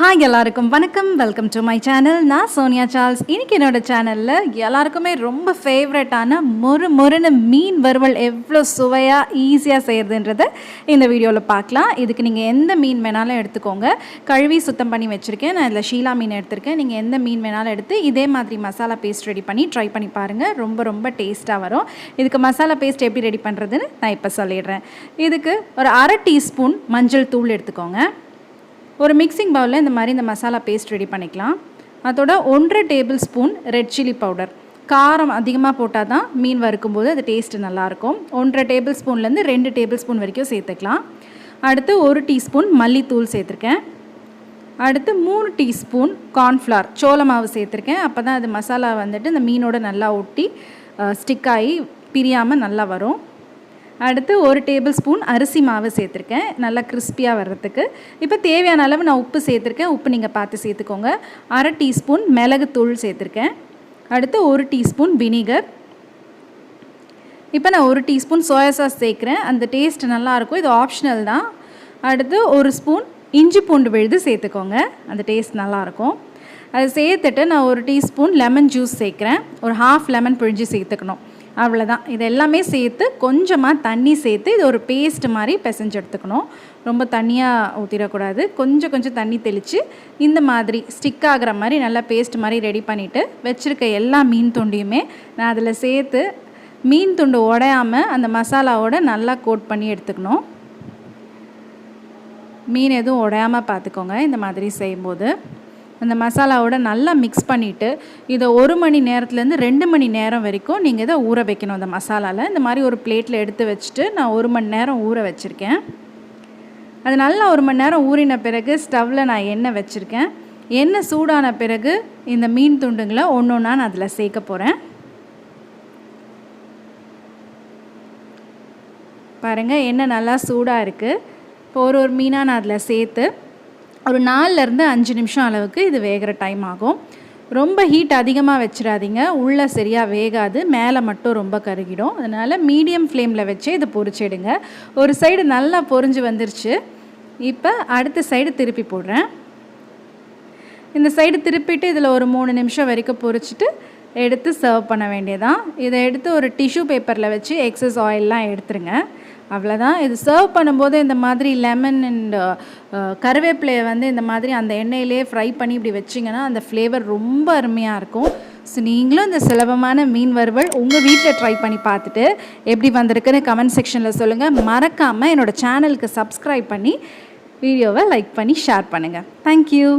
Hi எல்லாருக்கும் வணக்கம். Welcome to my channel. நான் Soniacharles. இன்றைக்கி என்னோடய சேனலில் எல்லாருக்குமே ரொம்ப ஃபேவரட்டான மொறுன்னு மீன் வறுவல் எவ்வளோ சுவையாக ஈஸியாக செய்கிறதுன்றதை இந்த வீடியோவில் பார்க்கலாம். இதுக்கு நீங்கள் எந்த மீன் வேணாலும் எடுத்துக்கோங்க. கழுவி சுத்தம் பண்ணி வச்சுருக்கேன். நான் இதில் ஷீலா மீன் எடுத்திருக்கேன். நீங்கள் எந்த மீன் வேணாலும் எடுத்து இதே மாதிரி மசாலா பேஸ்ட் ரெடி பண்ணி ட்ரை பண்ணி பாருங்கள். ரொம்ப டேஸ்ட்டாக வரும். இதுக்கு மசாலா பேஸ்ட் எப்படி ரெடி பண்ணுறதுன்னு நான் இப்போ சொல்லிடுறேன். இதுக்கு ஒரு 1/2 டீஸ்பூன் மஞ்சள் தூள் எடுத்துக்கோங்க. ஒரு மிக்சிங் பவுலில் இந்த மசாலா பேஸ்ட் ரெடி பண்ணிக்கலாம். அதோட 1.5 table spoon red chilli powder. காரம் அதிகமாக போட்டால் தான் மீன் வறுக்கும்போது அது டேஸ்ட்டு நல்லாயிருக்கும். 1.5 டேபிள் ஸ்பூன்லேருந்து 2 டேபிள் ஸ்பூன் வரைக்கும் சேர்த்துக்கலாம். அடுத்து 1 டீஸ்பூன் மல்லித்தூள் சேர்த்துருக்கேன். அடுத்து 3 டீஸ்பூன் கார்ன்ஃப்ளவர் சோள மாவு சேர்த்துருக்கேன். அப்போ தான் அது மசாலா வந்துட்டு இந்த மீனோட நல்லா ஒட்டி ஸ்டிக் ஆகி பிரியாமல் நல்லா வரும். அடுத்து 1 டேபிள் ஸ்பூன் அரிசி மாவு சேர்த்துருக்கேன், நல்லா கிறிஸ்பியாக வர்றதுக்கு. இப்போ தேவையான அளவு நான் உப்பு சேர்த்துருக்கேன். உப்பு நீங்கள் பார்த்து சேர்த்துக்கோங்க. 1/2 டீஸ்பூன் மிளகுத்தூள் சேர்த்துருக்கேன். அடுத்து 1 டீஸ்பூன் வினிகர். இப்போ நான் 1 டீஸ்பூன் சோயா சாஸ் சேர்க்குறேன். அந்த டேஸ்ட் நல்லாயிருக்கும். இது ஆப்ஷனல் தான். அடுத்து 1 ஸ்பூன் இஞ்சி பூண்டு விழுது சேர்த்துக்கோங்க. அந்த டேஸ்ட் நல்லாயிருக்கும். அதை சேர்த்துட்டு நான் 1 டீஸ்பூன் லெமன் ஜூஸ் சேர்க்குறேன். ஒரு 1/2 லெமன் பிழிஞ்சு சேர்த்துக்கணும். அவ்வளோதான். இது எல்லாமே சேர்த்து கொஞ்சமாக தண்ணி சேர்த்து இது ஒரு பேஸ்ட் மாதிரி பிசைஞ்சு எடுத்துக்கணும். ரொம்ப தண்ணியாக ஊற்றிடக்கூடாது. கொஞ்சம் தண்ணி தெளித்து இந்த மாதிரி ஸ்டிக் ஆகிற மாதிரி நல்லா பேஸ்ட் மாதிரி ரெடி பண்ணிவிட்டு வச்சுருக்க எல்லா மீன் துண்டையுமே நான் அதில் சேர்த்து மீன் துண்டு உடையாமல் அந்த மசாலாவோடு நல்லா கோட் பண்ணி எடுத்துக்கணும். மீன் எதுவும் உடையாமல் பார்த்துக்கோங்க. இந்த மாதிரி செய்யும்போது அந்த மசாலாவோட நல்லா மிக்ஸ் பண்ணிவிட்டு இதை 1 மணி நேரத்துலேருந்து 2 மணி நேரம் வரைக்கும் நீங்கள் இதை ஊற வைக்கணும். அந்த மசாலாவில் இந்த மாதிரி ஒரு பிளேட்டில் எடுத்து வச்சுட்டு நான் 1 மணி நேரம் ஊற வச்சுருக்கேன். அது நல்லா 1 மணி நேரம் ஊறின பிறகு ஸ்டவ்வில் நான் எண்ணெய் வச்சுருக்கேன். எண்ணெய் சூடான பிறகு இந்த மீன் துண்டுங்களை ஒன்று நான் அதில் சேர்க்க போகிறேன். பாருங்கள், எண்ணெய் நல்லா சூடாக இருக்குது. இப்போ ஒரு மீனாக நான் அதில் சேர்த்து ஒரு 4லேருந்து 5 நிமிஷம் அளவுக்கு இது வேகிற டைம் ஆகும். ரொம்ப ஹீட் அதிகமாக வச்சிடாதீங்க. உள்ளே சரியாக வேகாது, மேலே மட்டும் ரொம்ப கருகிடும். அதனால் மீடியம் ஃப்ளேமில் வச்சு இதை பொரிச்சிடுங்க. ஒரு சைடு நல்லா பொரிஞ்சு வந்துருச்சு. இப்போ அடுத்த சைடு திருப்பி போடுறேன். இந்த சைடு திருப்பிட்டு இதில் ஒரு 3 நிமிஷம் வரைக்கும் பொரிச்சிட்டு எடுத்து சர்வ் பண்ண வேண்டியதான். இதை எடுத்து ஒரு டிஷ்யூ பேப்பரில் வச்சு எக்ஸஸ் ஆயிலெலாம் எடுத்துருங்க. அவ்வளோதான். இது சர்வ் பண்ணும்போது இந்த மாதிரி லெமன் அண்ட் கருவேப்பிலையை இந்த மாதிரி அந்த எண்ணெயிலே ஃப்ரை பண்ணி இப்படி வச்சிங்கன்னா அந்த ஃப்ளேவர் ரொம்ப அருமையாக இருக்கும். ஸோ நீங்களும் இந்த சுலபமான மீன் வறுவல் உங்கள் வீட்டில் ட்ரை பண்ணி பார்த்துட்டு எப்படி வந்திருக்குன்னு கமெண்ட் செக்ஷனில் சொல்லுங்கள். மறக்காமல் என்னோடய சேனலுக்கு சப்ஸ்கிரைப் பண்ணி வீடியோவை லைக் பண்ணி ஷேர் பண்ணுங்கள். தேங்க்யூ.